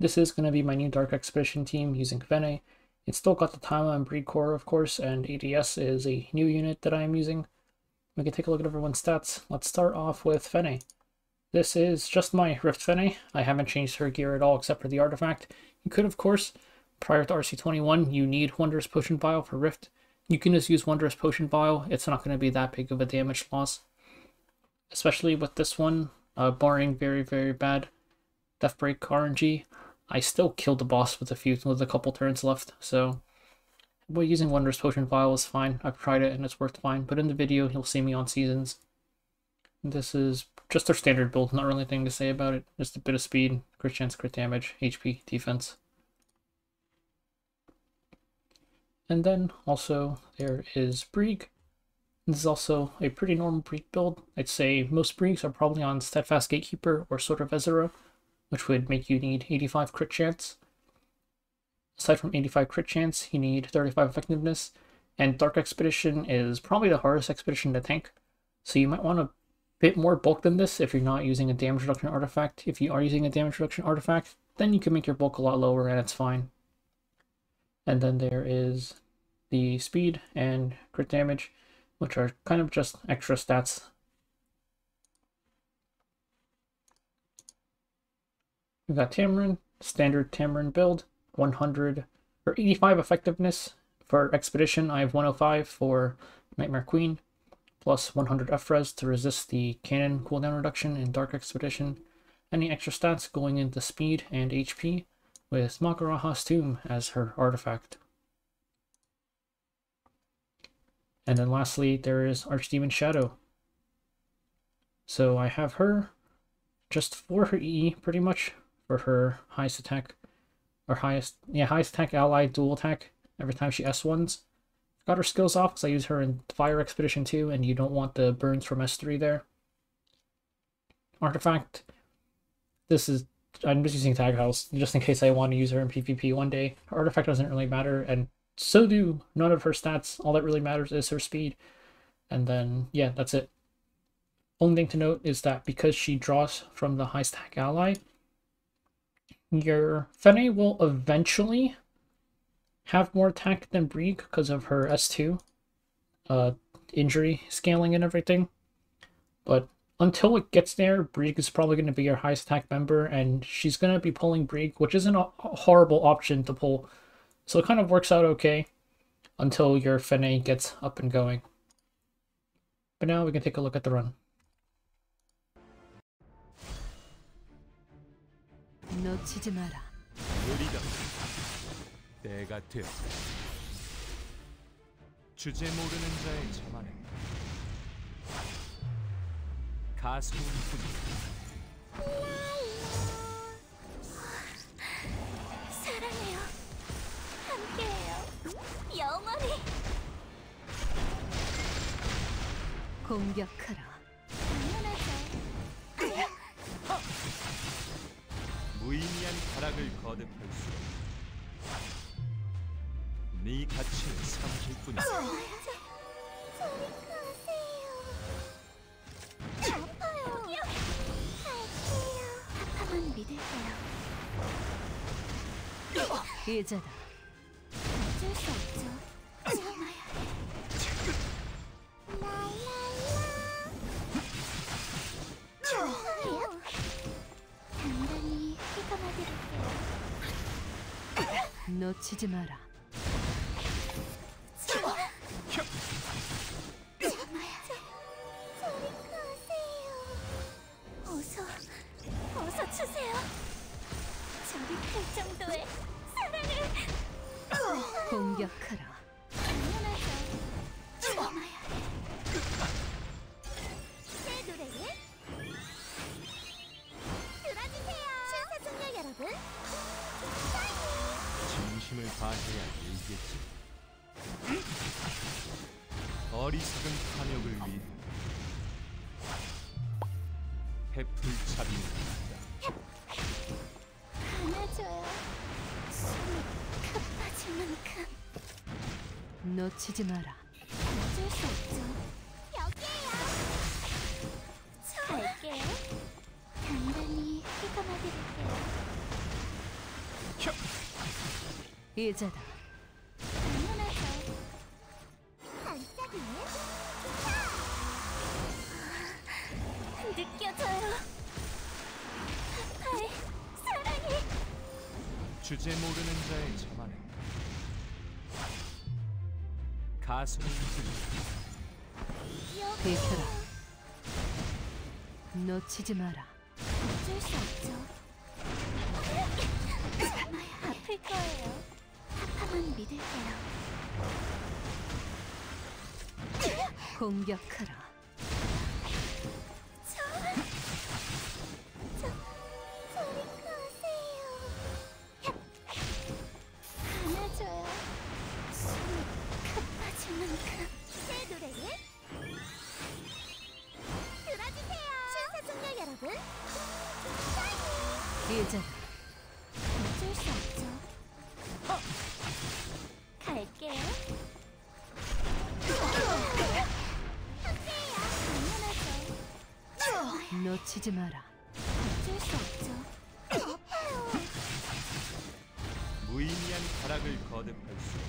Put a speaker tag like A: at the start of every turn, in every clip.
A: This is going to be my new Dark Expedition team using Fene. It's still got the Tama and Breed core, of course, and ADS is a new unit that I am using. We can take a look at everyone's stats. Let's start off with Fene. This is just my Rift Fene. I haven't changed her gear at all except for the artifact. You could, of course, prior to RC21, you need Wondrous Potion Vial for Rift. You can just use Wondrous Potion Vial. It's not going to be that big of a damage loss. Especially with this one, barring very, very bad Deathbreak RNG. I still killed the boss with a couple turns left, so using Wondrous Potion Vial is fine. I've tried it and it's worked fine, but in the video you'll see me on Seasons. This is just their standard build, not really anything to say about it. Just a bit of speed, crit chance, crit damage, HP, defense. And then also there is Brieg. This is also a pretty normal Brieg build. I'd say most Briegs are probably on Steadfast Gatekeeper or Sword of Ezra, which would make you need 85 crit chance. Aside from 85 crit chance, you need 35 effectiveness, and Dark Expedition is probably the hardest expedition to tank, so you might want a bit more bulk than this if you're not using a damage reduction artifact. If you are using a damage reduction artifact, then you can make your bulk a lot lower and it's fine. And then there is the speed and crit damage, which are kind of just extra stats. We've got Tamarin, standard Tamarin build, 100 or 85 effectiveness for Expedition. I have 105 for Nightmare Queen, plus 100 F-res to resist the cannon cooldown reduction in Dark Expedition. Any extra stats going into speed and HP, with Magaraha's Tomb as her artifact. And then lastly, there is Archdemon Shadow. So I have her just for her EE, pretty much, for her highest attack, or highest attack ally dual attack every time she S1s. Got her skills off because I use her in Fire Expedition 2, and you don't want the burns from S3 there. Artifact. I'm just using Tag House, just in case I want to use her in PvP one day. Her artifact doesn't really matter, and so do none of her stats. All that really matters is her speed. And then, yeah, that's it. Only thing to note is that because she draws from the high stack ally, your Fene will eventually have more attack than Brieg because of her S2 injury scaling and everything. But until it gets there, Brieg is probably going to be your highest attack member, and she's going to be pulling Brieg, which isn't a horrible option to pull. So it kind of works out okay until your Fene gets up and going. But now we can take a look at the run.
B: 놓치지 마라.
C: 우리가 때가 되었다. 주제 모르는 자의 자만은 가슴뿐.
B: 사랑해요. 함께해요. 영원히. 공격하라.
C: 무의미한 타락을 거듭할수록 네 가치를 삼킬 뿐이다.
B: 아파요. 할게요. 파파만 믿을게요. 이제다. 어쩔 수 없죠. 참아야 해. 좋아요. 단단히 휘감아드릴게요. 놓치지 마라. 참아야 돼. 저리 가세요. 어서 주세요. 저리 갈 정도의 사랑을. 공격하라. 당연하죠. 참아야 해. 제 노래를 들어주세요. 신사숙녀 여러분.
C: 진심을 다해야 이겠지. 어리석은 탐욕을 위해 해풀차림이다.
B: 안아줘요. 숨이 가빠질 만큼. 놓치지 마라. 어쩔 수 없죠. 여기에요. 갈게요. 단단히 휘감아드릴게요. 이제다.
D: 당연하죠. 반짝이네. 느껴져요. 파파의 사랑이.
C: 주제 모르는 자의 자만은 가슴을 뚫고
B: 비켜라. 놓치지 마라.
D: 어쩔 수 없죠. 정말 아플 거예요. 파파만 믿을게요.
B: 공격하라.
D: 저리 가세요. 안아줘요. 숨이 급해질 만큼 제 노래를 들어주세요. 신사숙녀 여러분,
B: 이제다.
D: 어쩔 수 없죠. 갈게요. 함께해요. 당연하죠.
B: 놓치지 마라.
D: 어쩔 수 없죠. 아파요.
C: 무의미한 가락을 거듭할수록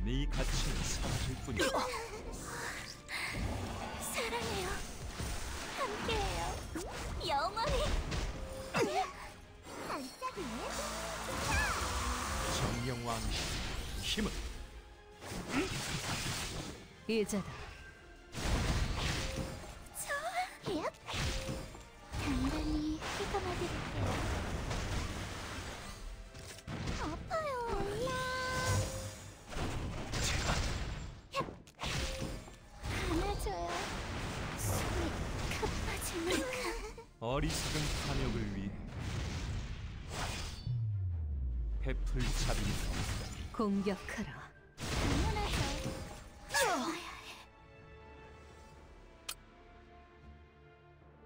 C: 네 가치는 사라질 뿐이야.
D: 사랑해요. 함께해요. 영원히. 반짝이네.
C: 정령왕실 힘은
B: 이제다.
D: 얍. 단단히 휘감아드릴게요. 아파요. 안아줘요. 숨이 급해질 만큼.
C: 어리석은 탐욕을 위해 베풀 자비는 없다.
B: 공격하라.